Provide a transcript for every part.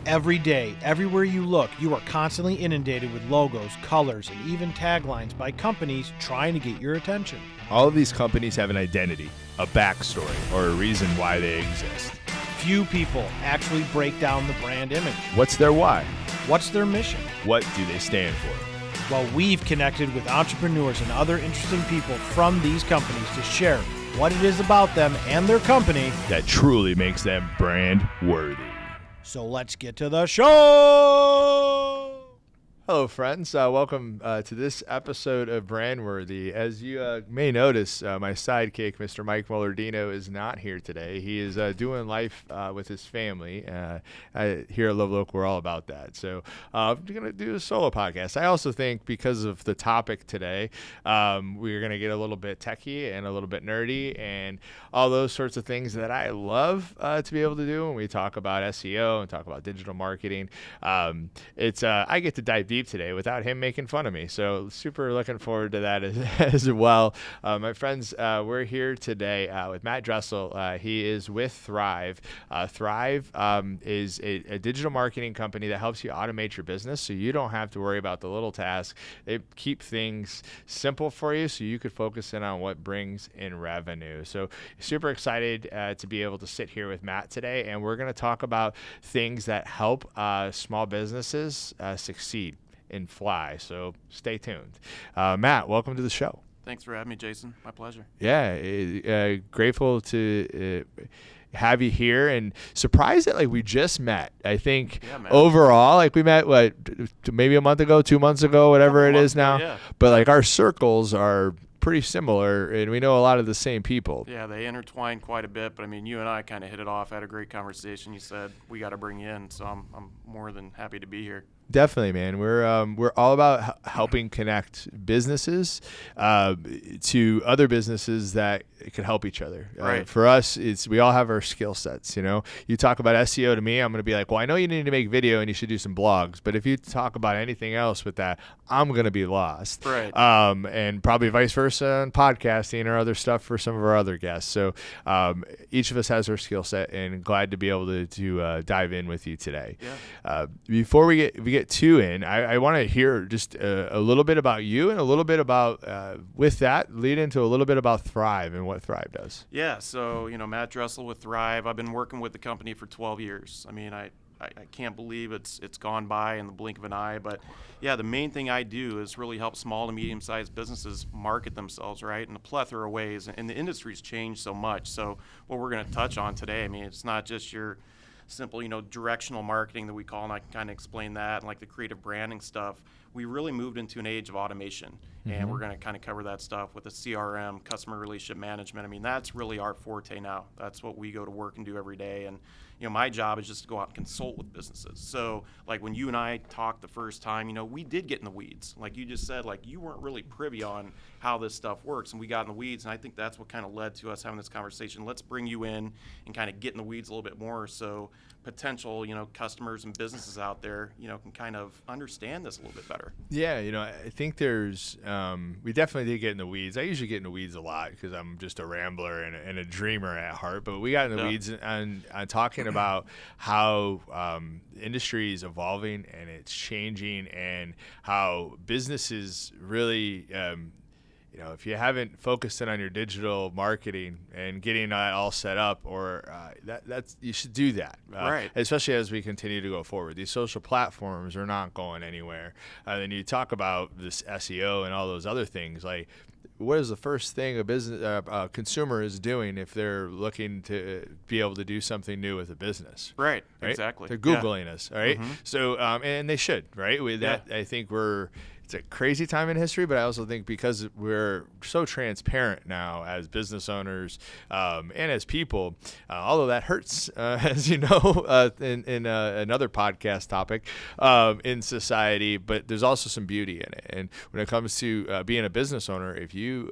Every day, everywhere you look, you are constantly inundated with logos, colors, and even taglines by companies trying to get your attention. All of these companies have an identity, a backstory, or a reason why they exist. Few people actually break down the brand image. What's their why? What's their mission? What do they stand for? Well, we've connected with entrepreneurs and other interesting people from these companies to share what it is about them and their company that truly makes them brand worthy. So let's get to the show. Hello, friends. Welcome to this episode of Brandworthy. As you may notice, my sidekick, Mr. Mike Mollardino, is not here today. He is doing life with his family. Here at Love Local, we're all about that. So we're going to do a solo podcast. I also think because of the topic today, we're going to get a little bit techie and a little bit nerdy and all those sorts of things that I love to be able to do when we talk about SEO and talk about digital marketing. I get to dive deep today without him making fun of me, so super looking forward to that as well. My friends, we're here today with Matt Dressel. He is with Thryv. Thryv is a digital marketing company that helps you automate your business so you don't have to worry about the little tasks. They keep things simple for you so you could focus in on what brings in revenue. So super excited to be able to sit here with Matt today, and we're going to talk about things that help small businesses succeed and fly. So stay tuned. Matt, welcome to the show. Thanks for having me, Jason. My pleasure. Yeah, grateful to have you here, and surprised that we just met. I think overall, we met maybe a month ago, 2 months ago, whatever it is now. Yeah. But our circles are pretty similar, and we know a lot of the same people. Yeah, they intertwine quite a bit, but you and I kind of hit it off, had a great conversation. You said we got to bring you in, so I'm more than happy to be here. Definitely, man. We're all about helping connect businesses to other businesses that can help each other. Right. For us, we all have our skill sets. You talk about SEO to me, I'm going to be like, well, I know you need to make video and you should do some blogs. But if you talk about anything else with that, I'm going to be lost. Right. And probably vice versa on podcasting or other stuff for some of our other guests. So each of us has our skill set, and glad to be able to dive in with you today. Yeah. Before we get too in, I want to hear just a little bit about you and a little bit about, with that, lead into a little bit about Thryv and what Thryv does. Yeah, so, Matt Dressel with Thryv. I've been working with the company for 12 years. I can't believe it's gone by in the blink of an eye. But, yeah, the main thing I do is really help small to medium-sized businesses market themselves, right, in a plethora of ways. And the industry's changed so much. So what we're going to touch on today, it's not just your simple, directional marketing that we call, and I can kind of explain that, and the creative branding stuff. We really moved into an age of automation, and we're going to kind of cover that stuff with the CRM, customer relationship management. That's really our forte now. That's what we go to work and do every day. And my job is just to go out and consult with businesses. So when you and I talked the first time, we did get in the weeds. Like you just said, you weren't really privy on how this stuff works, and we got in the weeds. And I think that's what kind of led to us having this conversation. Let's bring you in and kind of get in the weeds a little bit more, so potential, customers and businesses out there, can kind of understand this a little bit better. Yeah, I think there's, we definitely did get in the weeds. I usually get in the weeds a lot because I'm just a rambler and a dreamer at heart. But we got in the weeds on talking about how industry is evolving and it's changing, and how businesses really, if you haven't focused in on your digital marketing and getting that all set up, or that's you should do that. Right. Especially as we continue to go forward. These social platforms are not going anywhere. Then you talk about this SEO and all those other things. What is the first thing a consumer is doing if they're looking to be able to do something new with a business? Right? Exactly. They're Googling us, all right? Mm-hmm. So, and they should, right? With that, I think it's a crazy time in history, but I also think because we're so transparent now as business owners and as people, although that hurts, as you know, in another podcast topic in society, but there's also some beauty in it. And when it comes to being a business owner, if you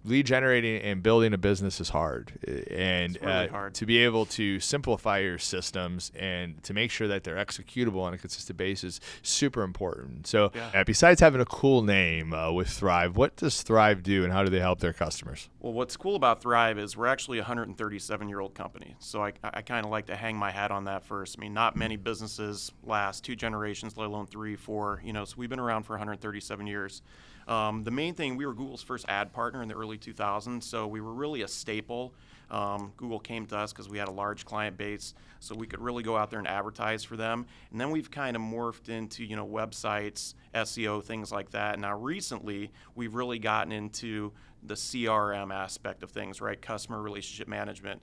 lead generating and building a business is hard, and It's really hard. to be able to simplify your systems and to make sure that they're executable on a consistent basis, super important. So besides having a cool name with Thryv, what does Thryv do and how do they help their customers? Well, what's cool about Thryv is we're actually a 137-year-old company. So I kind of like to hang my hat on that first. I mean, not many businesses last 2 generations, let alone 3, 4. So we've been around for 137 years. The main thing, we were Google's first ad partner in the early 2000s, so we were really a staple. Google came to us because we had a large client base, so we could really go out there and advertise for them. And then we've kind of morphed into, websites, SEO, things like that. Now recently, we've really gotten into the CRM aspect of things, right? Customer relationship management.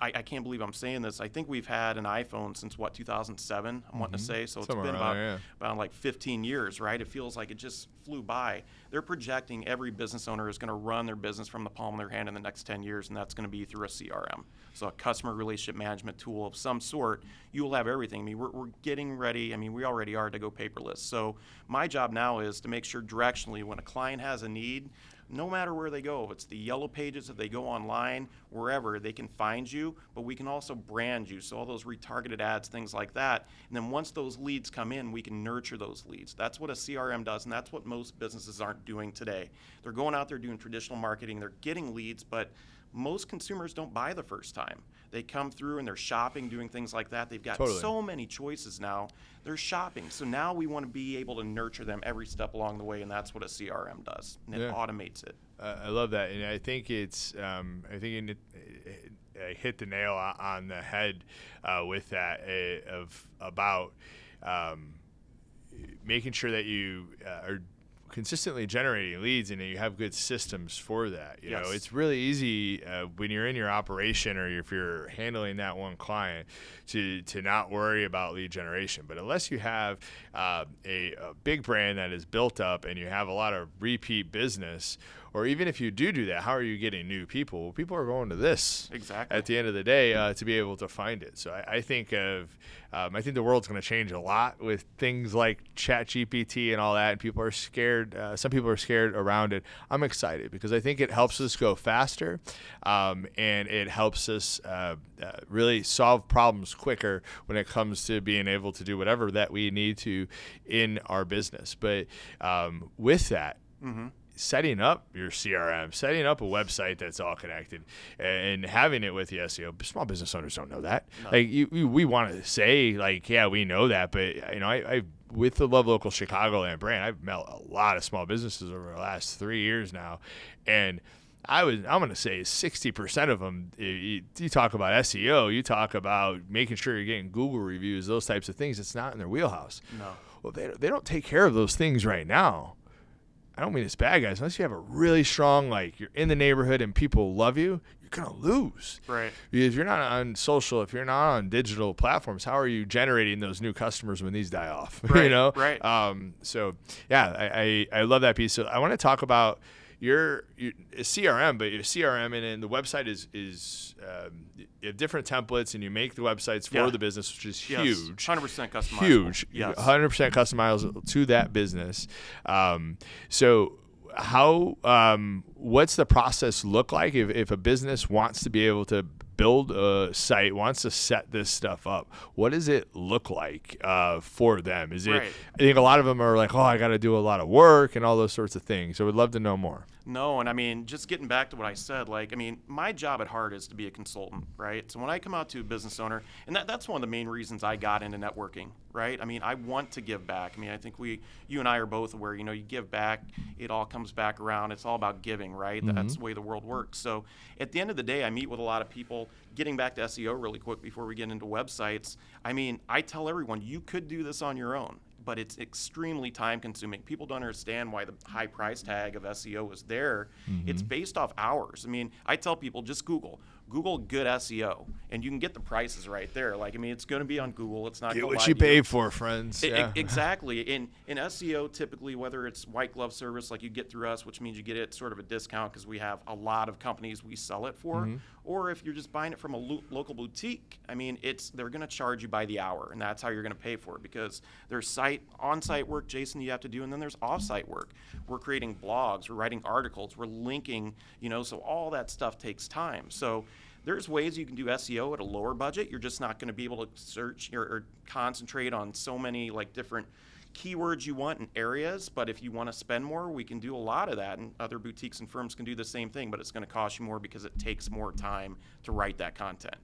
I can't believe I'm saying this. I think we've had an iPhone since 2007, I'm wanting to say. So it's Somewhere been around about like 15 years, right? It feels like it just flew by. They're projecting every business owner is going to run their business from the palm of their hand in the next 10 years, and that's going to be through a CRM. So a customer relationship management tool of some sort. You will have everything. I mean, we're getting ready. I mean, we already are to go paperless. So my job now is to make sure directionally when a client has a need, no matter where they go, if it's the yellow pages, if they go online, wherever, they can find you, but we can also brand you. So all those retargeted ads, things like that. And then once those leads come in, we can nurture those leads. That's what a CRM does, and that's what most businesses aren't doing today. They're going out there doing traditional marketing, they're getting leads, but most consumers don't buy the first time. They come through and they're shopping, doing things like that. They've got so many choices now. They're shopping. So now we want to be able to nurture them every step along the way, and that's what a CRM does. And it automates it. I love that, and I think it's I think it hit the nail on the head with that about making sure that you are consistently generating leads and you have good systems for that. You know, it's really easy when you're in your operation or if you're handling that one client to not worry about lead generation. But unless you have a big brand that is built up and you have a lot of repeat business, or even if you do that, how are you getting new people? Well, people are going to this at the end of the day to be able to find it. So I think the world's going to change a lot with things like ChatGPT and all that, and people are scared. Some people are scared around it. I'm excited because I think it helps us go faster, and it helps us really solve problems quicker when it comes to being able to do whatever that we need to in our business. But with that, setting up your CRM, setting up a website that's all connected, and having it with the SEO. Small business owners don't know that. No. Like we want to say, like, yeah, we know that, but I with the Love Local Chicagoland brand, I've met a lot of small businesses over the last 3 years now, and I'm going to say 60% of them, you talk about SEO, you talk about making sure you're getting Google reviews, those types of things. It's not in their wheelhouse. No. Well, they don't take care of those things right now. I don't mean it's bad, guys. Unless you have a really strong, like, you're in the neighborhood and people love you, you're going to lose. Right. If you're not on social, if you're not on digital platforms, how are you generating those new customers when these die off? Right. Right. So, yeah, I love that piece. So I want to talk about your CRM, but your CRM and then the website is you have different templates and you make the websites for the business, which is huge. 100% customizable. Huge. Yes. 100% customizable to that business. So how what's the process look like if a business wants to be able to build a site, wants to set this stuff up? What does it look like for them? Is it? Right. I think a lot of them are like, oh, I got to do a lot of work and all those sorts of things. So we'd love to know more. No, and I mean, just getting back to what I said, my job at heart is to be a consultant, right? So when I come out to a business owner, and that's one of the main reasons I got into networking, right? I mean, I want to give back. I mean, I think you and I are both aware, you give back, it all comes back around. It's all about giving, right? Mm-hmm. That's the way the world works. So at the end of the day, I meet with a lot of people. Getting back to SEO really quick before we get into websites, I mean, I tell everyone, you could do this on your own, but it's extremely time consuming. People don't understand why the high price tag of SEO is there. Mm-hmm. It's based off hours. I mean, I tell people, just Google good SEO, and you can get the prices right there. It's going to be on Google. It's not going to lie to you. Get what you pay for, friends. Exactly. In SEO, typically, whether it's white glove service like you get through us, which means you get it sort of a discount because we have a lot of companies we sell it for, Or if you're just buying it from a local boutique, I mean, they're going to charge you by the hour, and that's how you're going to pay for it, because there's on-site work, Jason, you have to do, and then there's off-site work. We're creating blogs, we're writing articles, we're linking, so all that stuff takes time. So there's ways you can do SEO at a lower budget. You're just not going to be able to search or concentrate on so many different keywords you want in areas. But if you want to spend more, we can do a lot of that, and other boutiques and firms can do the same thing, but it's going to cost you more because it takes more time to write that content.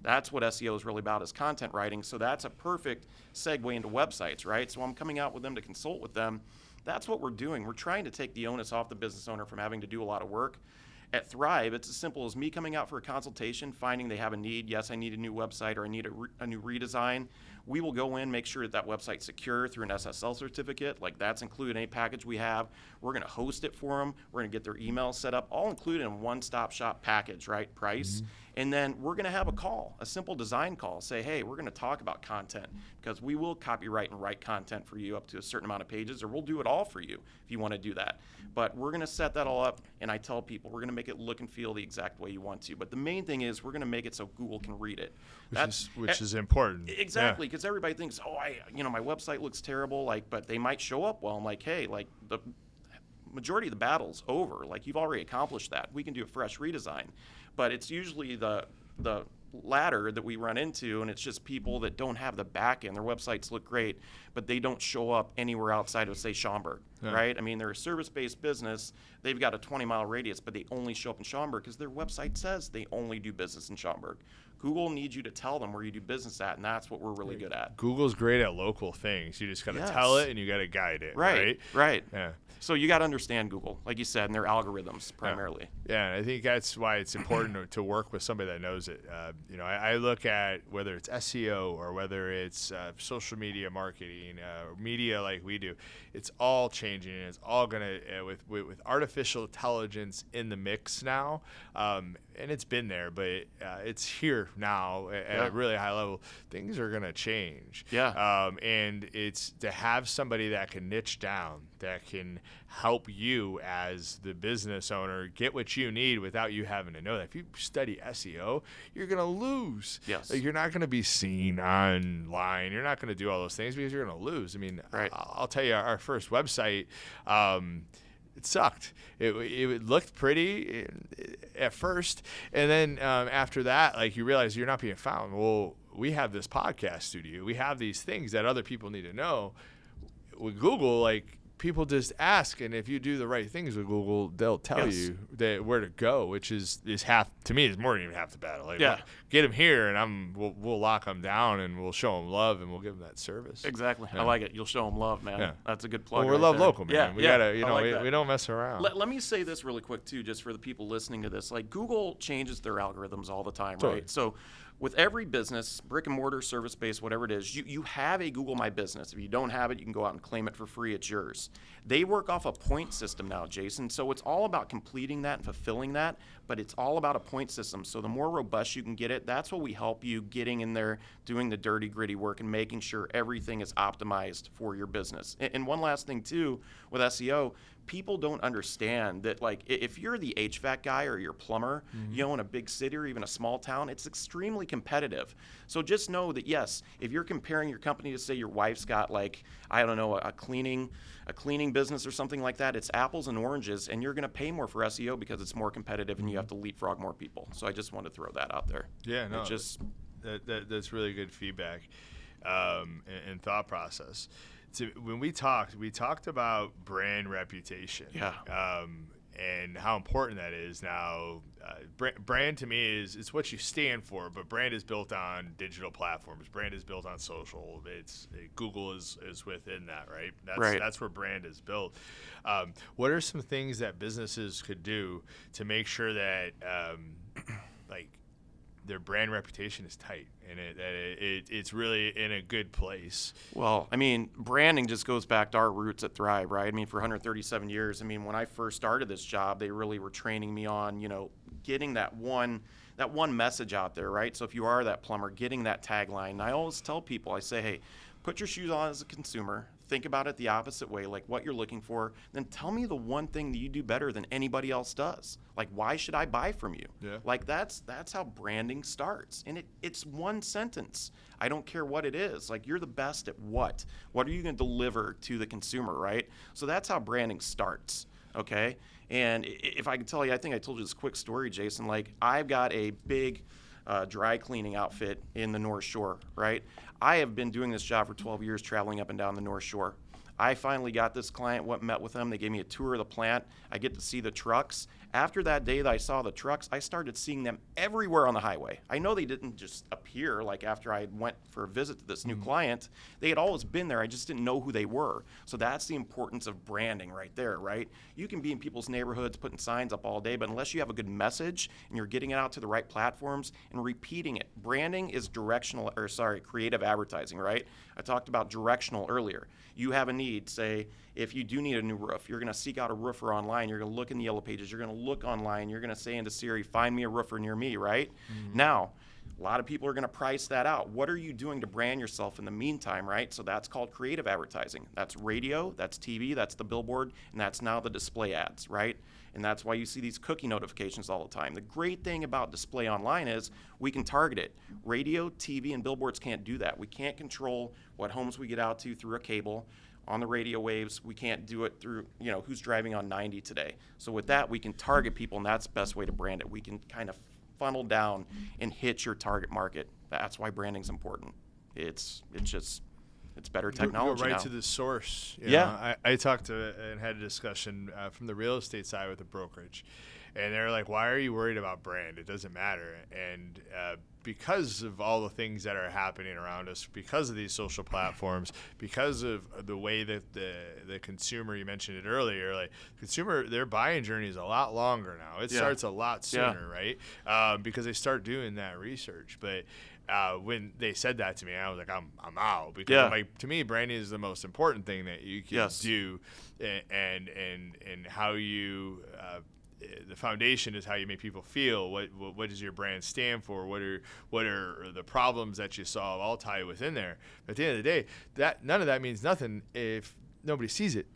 That's what SEO is really about, is content writing. So that's a perfect segue into websites, right? So I'm coming out with them to consult with them. That's what we're doing. We're trying to take the onus off the business owner from having to do a lot of work. At Thryv, it's as simple as me coming out for a consultation, finding they have a need. Yes, I need a new website, or I need a new redesign. We will go in, make sure that website's secure through an SSL certificate. That's included in any package we have. We're going to host it for them. We're going to get their email set up, all included in a one-stop shop package, right? Price. Mm-hmm. And then we're going to have a call, a simple design call. Say, hey, we're going to talk about content, because we will copyright and write content for you up to a certain amount of pages, or we'll do it all for you if you want to do that. But we're going to set that all up, and I tell people we're going to make it look and feel the exact way you want to. But the main thing is we're going to make it so Google can read it. Which is important. Exactly, because everybody thinks, my website looks terrible, but they might show up well. I'm like, hey, the majority of the battle's over. You've already accomplished that. We can do a fresh redesign. But it's usually the ladder that we run into, and it's just people that don't have the back end. Their websites look great, but they don't show up anywhere outside of, say, Schaumburg, right? I mean, they're a service-based business. They've got a 20-mile radius, but they only show up in Schaumburg because their website says they only do business in Schaumburg. Google needs you to tell them where you do business at, and that's what we're really good at. Google's great at local things. You just got to tell it, and you got to guide it. Right. Yeah. So you got to understand Google, like you said, and their algorithms primarily. Yeah, and I think that's why it's important to work with somebody that knows it. I look at whether it's SEO or whether it's social media marketing, media like we do. It's all changing, and it's all going to, with artificial intelligence in the mix now, and it's been there, but it's here now at a really high level. Things are going to change. Yeah. And it's to have somebody that can niche down, that can help you as the business owner get what you need without you having to know that. If you study SEO, you're going to lose. Yes. You're not going to be seen online. You're not going to do all those things because you're going to lose. I mean, I'll tell you, our first website, it sucked. It looked pretty at first, and then after that, you realize you're not being found. Well, we have this podcast studio. We have these things that other people need to know. With Google, people just ask, and if you do the right things with Google, they'll tell you where to go, which is half, to me, is more than even half the battle. Get them here, and we'll lock them down, and we'll show them love, and we'll give them that service. Exactly. I like it. You'll show them love, man. Yeah. That's a good plug. Well, we're love local, man. We gotta, we don't mess around. Let me say this really quick too, just for the people listening to this. Google changes their algorithms all the time, right? So with every business, brick and mortar, service-based, whatever it is, you have a Google My Business. If you don't have it, you can go out and claim it for free. It's yours. They work off a point system now, Jason. So it's all about completing that and fulfilling that, but it's all about a point system. So the more robust you can get it, that's what we help you getting in there, doing the dirty, gritty work, and making sure everything is optimized for your business. And one last thing, too, with SEO, people don't understand that, if you're the HVAC guy or you're a plumber, in a big city or even a small town, it's extremely competitive. So just know that, yes, if you're comparing your company to, say, your wife's got, a cleaning business or something like that, it's apples and oranges, and you're going to pay more for SEO because it's more competitive and you have to leapfrog more people. So I just wanted to throw that out there. Yeah, no, that's really good feedback and thought process. So when we talked about brand reputation, and how important that is now. Brand to me is what you stand for, but brand is built on digital platforms. Brand is built on social. Google is within that, right? That's where brand is built. What are some things that businesses could do to make sure that their brand reputation is tight and it's really in a good place? Well, I mean, branding just goes back to our roots at Thryv, right? I mean, for 137 years, when I first started this job, they really were training me on, getting that that one message out there, right? So if you are that plumber, getting that tagline, and I always tell people, I say, hey, put your shoes on as a consumer, think about it the opposite way, like what you're looking for, then tell me the one thing that you do better than anybody else does. Like, why should I buy from you? Yeah. Like, that's how branding starts. And it's one sentence. I don't care what it is. Like, you're the best at what? What are you going to deliver to the consumer, right? So that's how branding starts, okay? And if I can tell you, I think I told you this quick story, Jason. Like, I've got a big dry cleaning outfit in the North Shore, right? I have been doing this job for 12 years, traveling up and down the North Shore. I finally got this client, met with them. They gave me a tour of the plant. I get to see the trucks. After that day that I saw the trucks, I started seeing them everywhere on the highway. I know they didn't just appear like after I went for a visit to this new client. They had always been there. I just didn't know who they were. So that's the importance of branding right there, right? You can be in people's neighborhoods putting signs up all day, but unless you have a good message and you're getting it out to the right platforms and repeating it. Branding is creative advertising, right? I talked about directional earlier. You have a need, say, if you do need a new roof, you're going to seek out a roofer online. You're going to look in the yellow pages. You're going to look online. You're going to say into Siri, find me a roofer near me, right? Mm-hmm. Now, a lot of people are going to price that out. What are you doing to brand yourself in the meantime, right? So that's called creative advertising. That's radio, that's TV, that's the billboard, and that's now the display ads, right? And that's why you see these cookie notifications all the time. The great thing about display online is we can target it. Radio, TV, and billboards can't do that. We can't control what homes we get out to through a cable. On the radio waves, we can't do it through, who's driving on 90 today. So with that, we can target people, and that's the best way to brand it. We can kind of funnel down and hit your target market. That's why branding's important. It's better technology Go right now. to the source. Yeah. I talked to and had a discussion from the real estate side with a brokerage, and they're like, "Why are you worried about brand? It doesn't matter." And because of all the things that are happening around us, because of these social platforms, because of the way that the consumer, you mentioned it earlier, like consumer, their buying journey is a lot longer now. It starts a lot sooner, right? Because they start doing that research. But when they said that to me, I was like, I'm out, because like, to me, branding is the most important thing that you can do, and how you the foundation is how you make people feel. What does your brand stand for? What are the problems that you solve? All tie within there. But at the end of the day, that none of that means nothing if nobody sees it.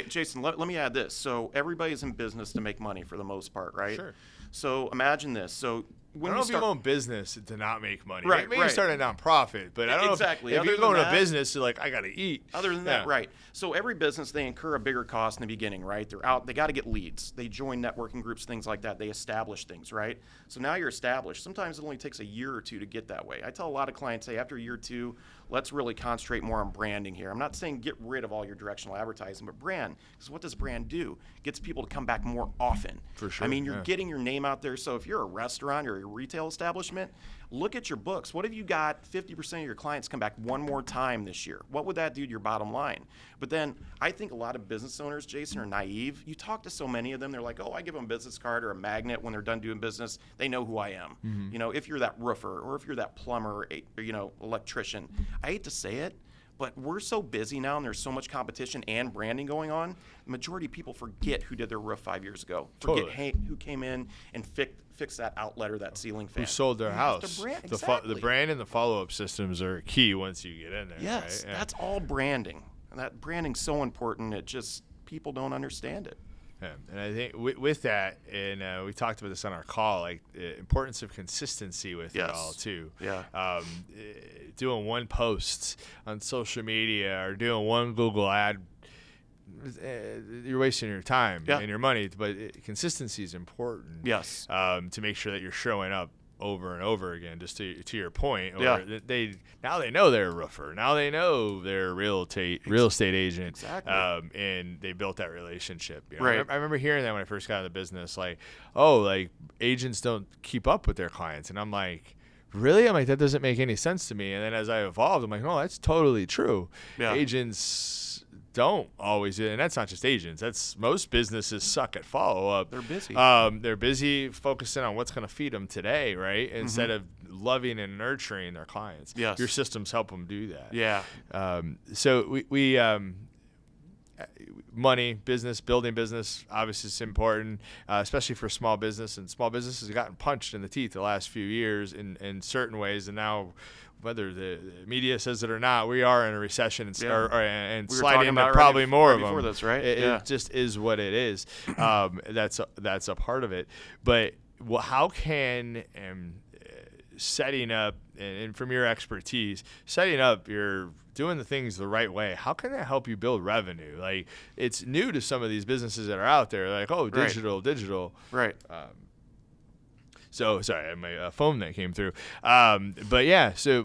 Jason, let me add this. So everybody's in business to make money for the most part, right? Sure. So imagine this. So when I don't know if you go in business to not make money. Maybe you start a nonprofit, but I don't know if you're going to business to like, I got to eat. Other than that, right. So every business, they incur a bigger cost in the beginning, right? They're out, they got to get leads. They join networking groups, things like that. They establish things, right? So now you're established. Sometimes it only takes a year or two to get that way. I tell a lot of clients, hey, after a year or two, let's really concentrate more on branding here. I'm not saying get rid of all your directional advertising, but brand. Because what does brand do? It gets people to come back more often. For sure. I mean, you're getting your name out there. So if you're a restaurant or a retail establishment, look at your books. What if you got 50% of your clients come back one more time this year? What would that do to your bottom line? But then I think a lot of business owners, Jason, are naive. You talk to so many of them, they're like, oh, I give them a business card or a magnet when they're done doing business. They know who I am. Mm-hmm. If you're that roofer or if you're that plumber or electrician. I hate to say it, but we're so busy now and there's so much competition and branding going on, the majority of people forget who did their roof 5 years ago. Forget who came in and fixed that outlet or that ceiling fan. Who sold their house. Exactly. The brand and the follow-up systems are key once you get in there. Yes, right? That's all branding. And that branding's so important, it just, people don't understand it. Yeah. And I think with that, and we talked about this on our call, like the importance of consistency with it all too. Yeah. Doing one post on social media or doing one Google ad, you're wasting your time and your money. But consistency is important. Yes. To make sure that you're showing up over and over again, just to your point. Yeah. They know they're a roofer. Now they know they're a real estate agent. Exactly. And they built that relationship. Right. I remember hearing that when I first got into business, like agents don't keep up with their clients, and I'm like, really? I'm like, that doesn't make any sense to me. And then as I evolved, I'm like, no, that's totally true. Yeah. Agents don't always, and that's not just agents. That's most businesses suck at follow up. They're busy. They're busy focusing on what's going to feed them today, right? Instead of loving and nurturing their clients. Yes. Your systems help them do that. Yeah. So we money, business, building business, obviously it's important, especially for small business. And small businesses have gotten punched in the teeth the llast few years in certain ways. And now, whether the media says it or not, we are in a recession and sliding into probably more of them. This, right? It just is what it is. That's a part of it. But how can setting up, and from your expertise, setting up your doing the things the right way, how can that help you build revenue? Like, it's new to some of these businesses that are out there, like, oh, digital. Right. So sorry, my phone that came through. But yeah, so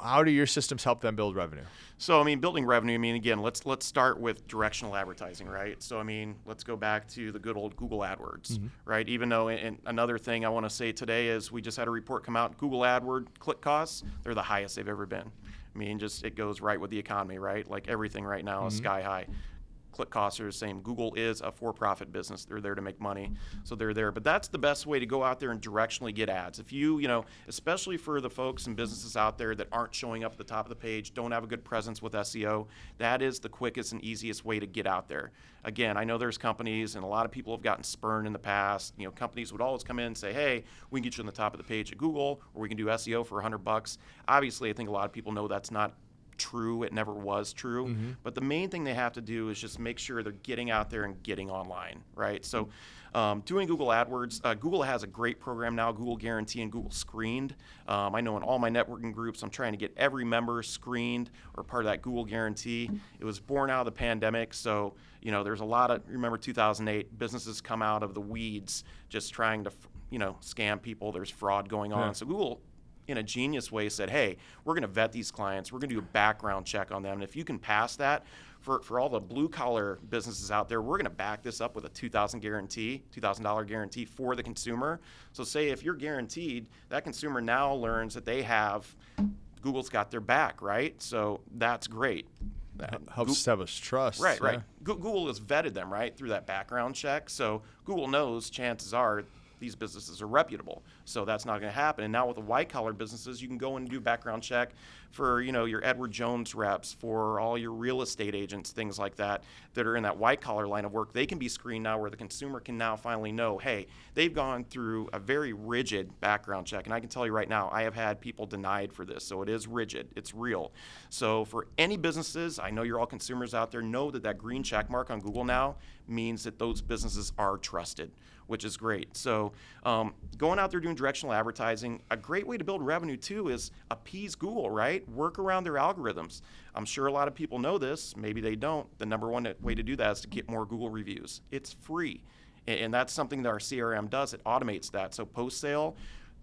how do your systems help them build revenue? So, I mean, building revenue, I mean, again, let's start with directional advertising, right? So, I mean, let's go back to the good old Google AdWords, right? Even though, and another thing I want to say today is we just had a report come out, Google AdWord click costs, they're the highest they've ever been. I mean, just it goes right with the economy, right? Like everything right now is sky high. Click costs are the same. Google is a for-profit business. They're there to make money, so they're there. But that's the best way to go out there and directionally get ads. If you know, especially for the folks and businesses out there that aren't showing up at the top of the page, don't have a good presence with SEO, that is the quickest and easiest way to get out there. Again, I know there's companies, and a lot of people have gotten spurned in the past. You know, companies would always come in and say, hey, we can get you on the top of the page at Google, or we can do SEO for $100. Obviously, I think a lot of people know that's not true. It never was true. But the main thing they have to do is just make sure they're getting out there and getting online, right? So doing Google AdWords, Google has a great program now, Google Guarantee and Google Screened. I know in all my networking groups, I'm trying to get every member screened or part of that Google Guarantee. It was born out of the pandemic, so you know, there's a lot of, remember 2008, businesses come out of the weeds just trying to, you know, scam people. There's fraud going on. So Google, in a genius way, said, hey, we're going to vet these clients. We're going to do a background check on them. And if you can pass that, for all the blue-collar businesses out there, we're going to back this up with a $2,000 guarantee for the consumer. So say if you're guaranteed, that consumer now learns that they have, Google's got their back, right? So that's great. That helps establish trust. Right, right. Google has vetted them, right, through that background check. So Google knows chances are these businesses are reputable, so that's not going to happen. And now with the white-collar businesses, you can go and do background check for, you know, your Edward Jones reps, for all your real estate agents, things like that are in that white-collar line of work. They can be screened now, where the consumer can now finally know, hey, they've gone through a very rigid background check. And I can tell you right now, I have had people denied for this, so it is rigid. It's real. So for any businesses, I know you're all consumers out there, know that green check mark on Google now means that those businesses are trusted, which is great. So going out there doing directional advertising, a great way to build revenue too is appease Google, right? Work around their algorithms. I'm sure a lot of people know this, maybe they don't. The number one way to do that is to get more Google reviews. It's free, and that's something that our CRM does. It automates that. So post-sale,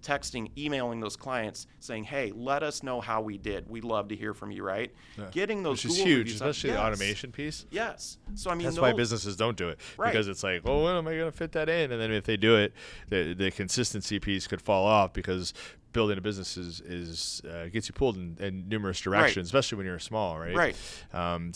texting, emailing those clients saying, hey, let us know how we did. We'd love to hear from you, right? Getting those Which is Google huge, reviews especially the automation piece. Yes. So I mean, that's why businesses don't do it, because it's like, well, when am I going to fit that in? And then if they do it, the consistency piece could fall off, because building a business is gets you pulled in numerous directions, especially when you're small, right? Right.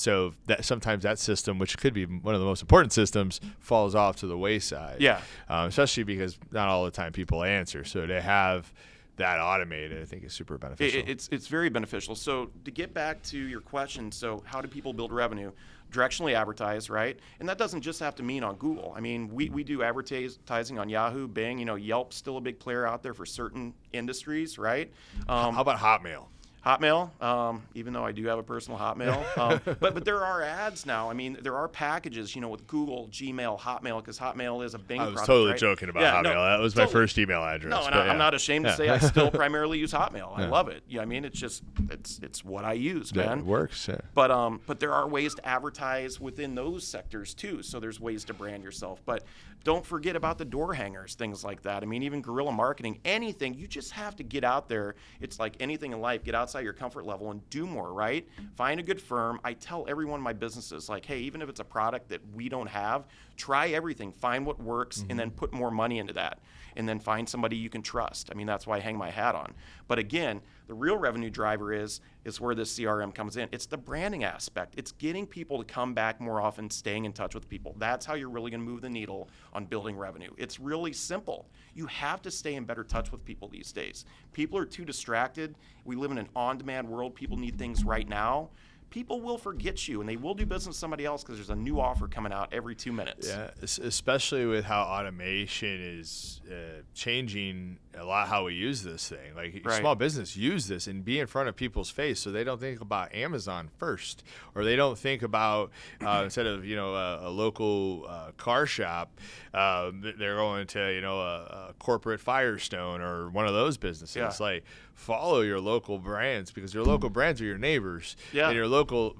So that sometimes that system, which could be one of the most important systems, falls off to the wayside. Yeah. Especially because not all the time people answer. So to have that automated, I think, is super beneficial. It's very beneficial. So to get back to your question, so how do people build revenue? Directionally advertise, right? And that doesn't just have to mean on Google. I mean, we do advertising on Yahoo, Bing. You know, Yelp's still a big player out there for certain industries, right? How about Hotmail? Hotmail, even though I do have a personal Hotmail. But there are ads now. I mean, there are packages, you know, with Google, Gmail, Hotmail, because Hotmail is a Bing product. I was totally right? joking about Hotmail. No, that was my first email address. No, and I'm not ashamed to say I still primarily use Hotmail. I love it. Yeah, I mean, it's just it's what I use, man. It works. Yeah. But there are ways to advertise within those sectors too. So there's ways to brand yourself. But don't forget about the door hangers, things like that. I mean, even guerrilla marketing, anything. You just have to get out there. It's like anything in life. Get outside your comfort level and do more, right? Find a good firm. I tell every one of my businesses, like, hey, even if it's a product that we don't have, try everything. Find what works, and then put more money into that. And then find somebody you can trust. I mean, that's why I hang my hat on. But again, the real revenue driver is where this CRM comes in. It's the branding aspect. It's getting people to come back more often, staying in touch with people. That's how you're really going to move the needle on building revenue. It's really simple. You have to stay in better touch with people these days. People are too distracted. We live in an on-demand world. People need things right now. people will forget you and they will do business with somebody else because there's a new offer coming out every 2 minutes. Yeah, especially with how automation is changing a lot how we use this thing. Like small business use this and be in front of people's face so they don't think about Amazon first, or they don't think about instead of a local car shop, they're going to a corporate Firestone or one of those businesses. Yeah. Like, follow your local brands, because your local brands are your neighbors. Yeah. And your local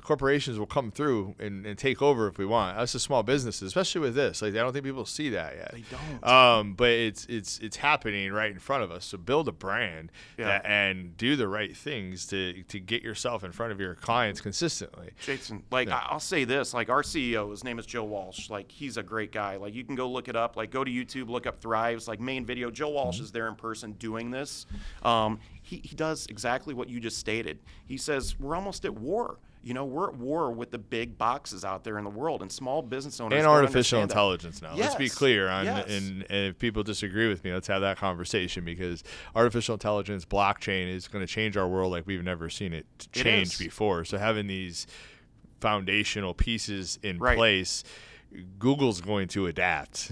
corporations will come through and take over if we want. Us as small businesses, especially with this, like, I don't think people see that yet. They don't. But it's happening right in front of us. So build a brand and do the right things to get yourself in front of your clients consistently. Jason, I'll say this, like, our CEO, his name is Joe Walsh. Like, he's a great guy. Like, you can go look it up. Like, go to YouTube, look up Thryv's main video. Joe Walsh is there in person doing this. He does exactly what you just stated. He says, we're almost at war. We're at war with the big boxes out there in the world, and small business owners and artificial intelligence now. Yes. Let's be clear on, Yes. and if people disagree with me, let's have that conversation, because artificial intelligence, blockchain is going to change our world like we've never seen it change before. So having these foundational pieces in place, Google's going to adapt.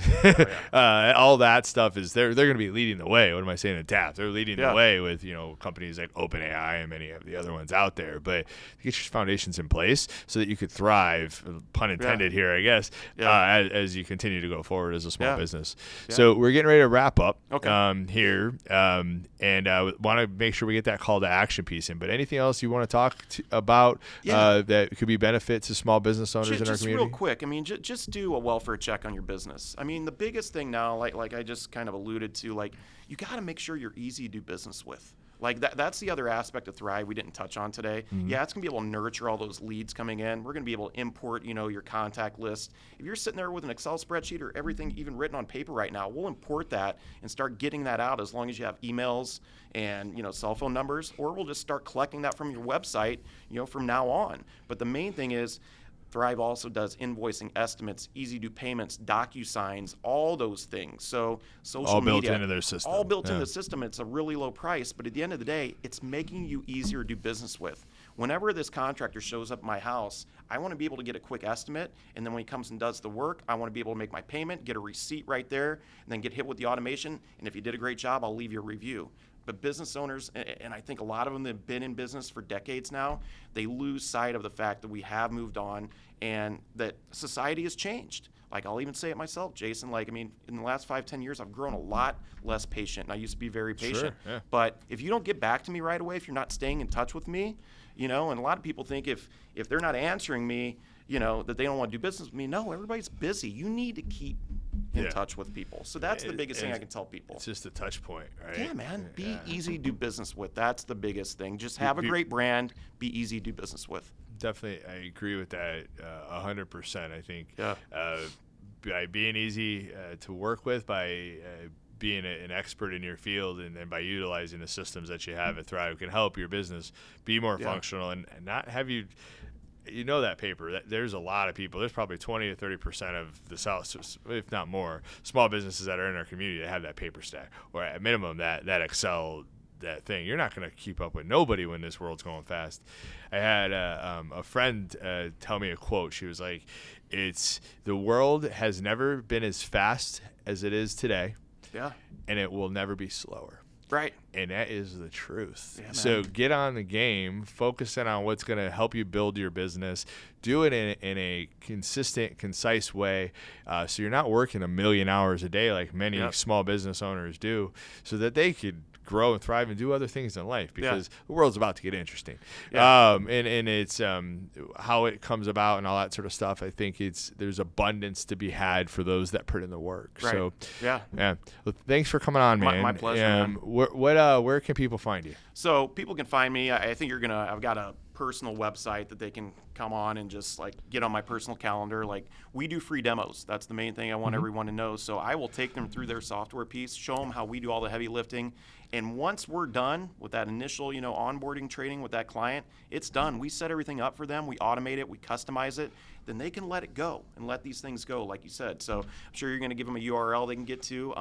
All that stuff is they're going to be leading the way. What am I saying? Adapt. They're leading the way with companies like OpenAI and many of the other ones out there. But get your foundations in place so that you could thrive, pun intended here, I guess, as you continue to go forward as a small business. So we're getting ready to wrap up here, and want to make sure we get that call to action piece in. But anything else you want to talk about that could be benefit to small business owners in our community? Just real quick. I mean, just do a welfare check on your business. I mean, the biggest thing now, like I just kind of alluded to, you got to make sure you're easy to do business with. Like that's the other aspect of Thryv we didn't touch on today. Mm-hmm. Yeah, it's going to be able to nurture all those leads coming in. We're going to be able to import, your contact list. If you're sitting there with an Excel spreadsheet or everything even written on paper right now, we'll import that and start getting that out as long as you have emails and, cell phone numbers, or we'll just start collecting that from your website, from now on. But the main thing is, Thryv also does invoicing, estimates, easy-do payments, DocuSigns, all those things. So social media. All built into their system. All built into the system. It's a really low price, but at the end of the day, it's making you easier to do business with. Whenever this contractor shows up at my house, I want to be able to get a quick estimate, and then when he comes and does the work, I want to be able to make my payment, get a receipt right there, and then get hit with the automation, and if you did a great job, I'll leave you a review. But business owners, and I think a lot of them that have been in business for decades now, they lose sight of the fact that we have moved on and that society has changed. Like, I'll even say it myself, Jason, in the last 5-10 years, I've grown a lot less patient. And I used to be very patient. Sure, yeah. But if you don't get back to me right away, if you're not staying in touch with me, and a lot of people think if they're not answering me, that they don't want to do business with me. No, everybody's busy. You need to keep in touch with people. So that's the biggest thing I can tell people. It's just a touch point, right? Yeah, man. Be easy to do business with. That's the biggest thing. Just have a great brand. Be easy to do business with. Definitely, I agree with that 100%. I think by being easy to work with, by being an expert in your field, and then by utilizing the systems that you have at Thryv can help your business be more functional and not have you – that paper, there's a lot of people. There's probably 20 to 30% of the South, if not more, small businesses that are in our community that have that paper stack, or at minimum that Excel, that thing. You're not going to keep up with nobody when this world's going fast. I had a friend tell me a quote. She was like, the world has never been as fast as it is today, and it will never be slower. Right. And that is the truth. Yeah, so get on the game, focus in on what's going to help you build your business, do it in a consistent, concise way, so you're not working 1 million hours a day like many small business owners do, so that they could grow and thrive and do other things in life, because the world's about to get interesting. And it's how it comes about and all that sort of stuff. I think there's abundance to be had for those that put in the work. Right. So well, thanks for coming on, man. My pleasure, man. Where can people find you? So people can find me. I think I've got a personal website that they can come on and just get on my personal calendar. We do free demos. That's the main thing I want everyone to know. So I will take them through their software piece, show them how we do all the heavy lifting. And once we're done with that initial, onboarding training with that client, it's done. We set everything up for them. We automate it. We customize it. then they can let it go and let these things go, like you said. So I'm sure you're going to give them a URL they can get to.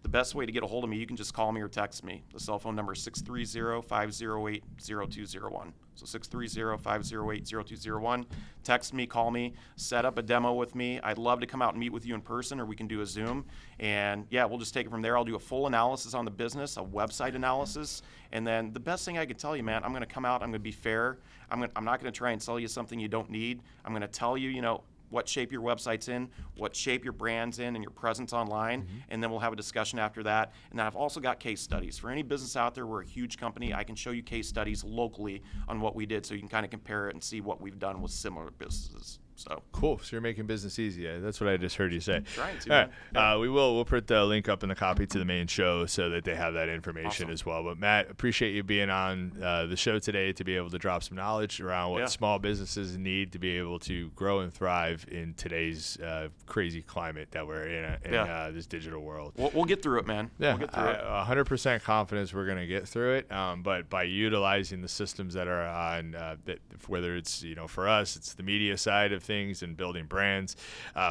The best way to get a hold of me, you can just call me or text me. The cell phone number is 630-508-0201. So 630-508-0201. Text me, call me, set up a demo with me. I'd love to come out and meet with you in person, or we can do a Zoom. And yeah, we'll just take it from there. I'll do a full analysis on the business, a website analysis. And then the best thing I can tell you, man, I'm going to come out, I'm going to be fair. I'm not going to try and sell you something you don't need. I'm going to tell you, what shape your website's in, what shape your brand's in, and your presence online, and then we'll have a discussion after that. And then I've also got case studies. For any business out there, we're a huge company. I can show you case studies locally on what we did, so you can kind of compare it and see what we've done with similar businesses. So cool. So you're making business easy. That's what I just heard you say. Trying to. All right. Yeah. We'll put the link up in the copy to the main show so that they have that information Awesome. as well. But Matt, appreciate you being on the show today to be able to drop some knowledge around what small businesses need to be able to grow and thrive in today's crazy climate that we're in this digital world. We'll get through it, man. Yeah, We'll get through it. 100% confidence we're going to get through it. But by utilizing the systems that are on, that whether it's for us, it's the media side of things and building brands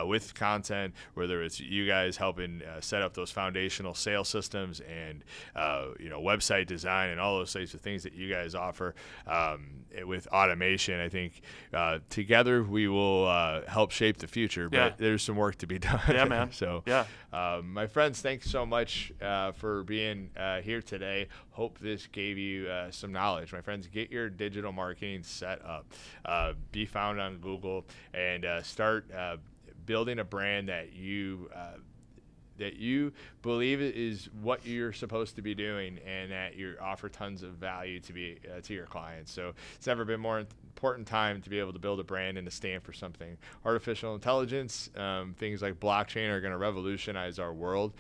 with content, whether it's you guys helping set up those foundational sales systems and website design and all those types of things that you guys offer with automation. I think together we will help shape the future. But there's some work to be done. Yeah, man. So my friends, thanks so much for being here today. Hope this gave you some knowledge. My friends, get your digital marketing set up. Be found on Google and start building a brand that you believe is what you're supposed to be doing, and that you offer tons of value to your clients. So it's never been more important time to be able to build a brand and to stand for something. Artificial intelligence, things like blockchain are going to revolutionize our world.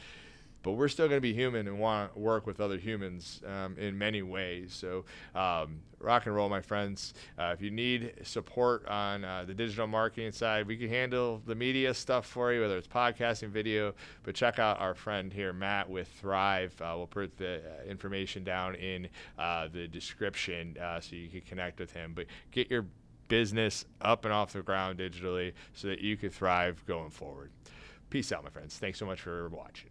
But we're still going to be human and want to work with other humans in many ways. So rock and roll, my friends. If you need support on the digital marketing side, we can handle the media stuff for you, whether it's podcasting, video. But check out our friend here, Matt, with Thryv. We'll put the information down in the description so you can connect with him. But get your business up and off the ground digitally so that you can thrive going forward. Peace out, my friends. Thanks so much for watching.